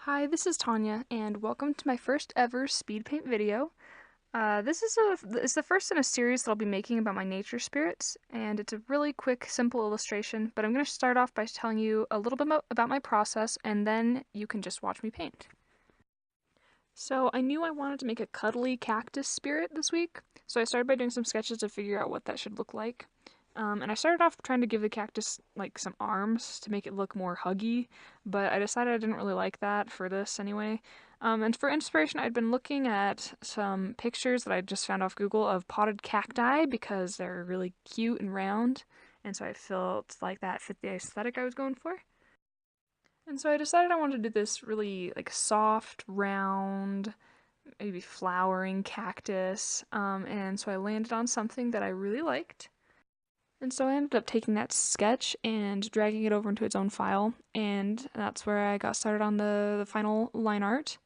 Hi, this is Tanya, and welcome to my first ever speed paint video. It's the first in a series that I'll be making about my nature spirits, and it's a really quick, simple illustration, but I'm going to start off by telling you a little bit about my process, and then you can just watch me paint. So I knew I wanted to make a cuddly cactus spirit this week, so I started by doing some sketches to figure out what that should look like. And I started off trying to give the cactus like some arms to make it look more huggy, but I decided I didn't really like that for this anyway. And for inspiration, I'd been looking at some pictures that I just found off Google of potted cacti because they're really cute and round, and so I felt like that fit the aesthetic I was going for. And so I decided I wanted to do this really like soft, round, maybe flowering cactus. And so I landed on something that I really liked. And so I ended up taking that sketch and dragging it over into its own file, and that's where I got started on the final line art.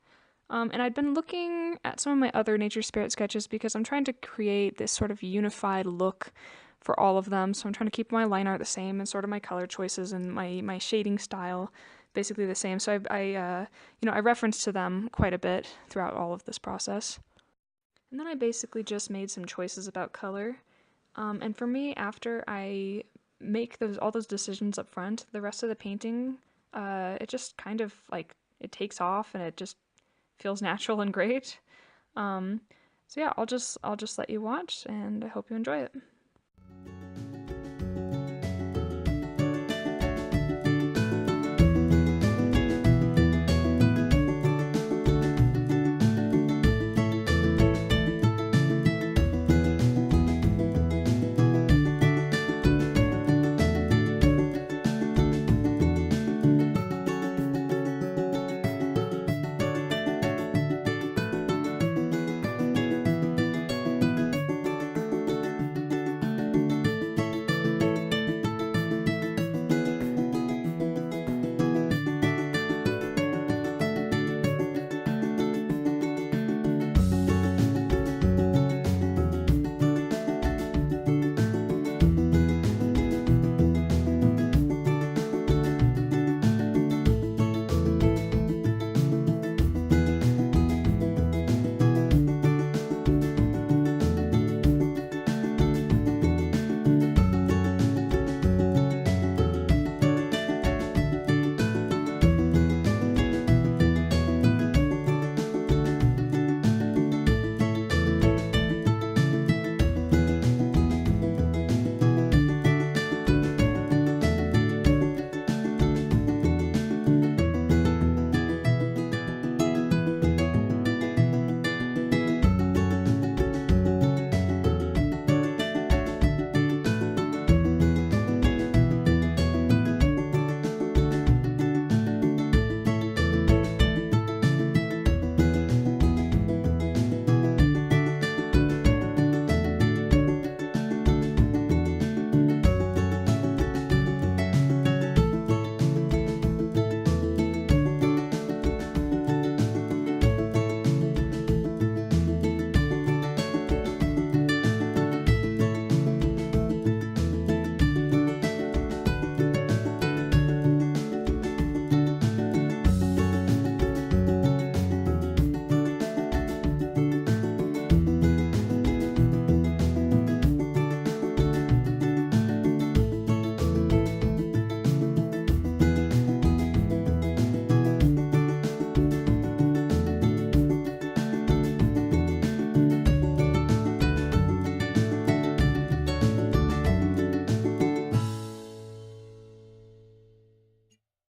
And I'd been looking at some of my other nature spirit sketches because I'm trying to create this sort of unified look for all of them. So I'm trying to keep my line art the same and sort of my color choices and my shading style basically the same. So I referenced to them quite a bit throughout all of this process. And then I basically just made some choices about color. And for me, after I make all those decisions up front, the rest of the painting, it just kind of like it takes off and it just feels natural and great. Um, so yeah, I'll just let you watch, and I hope you enjoy it.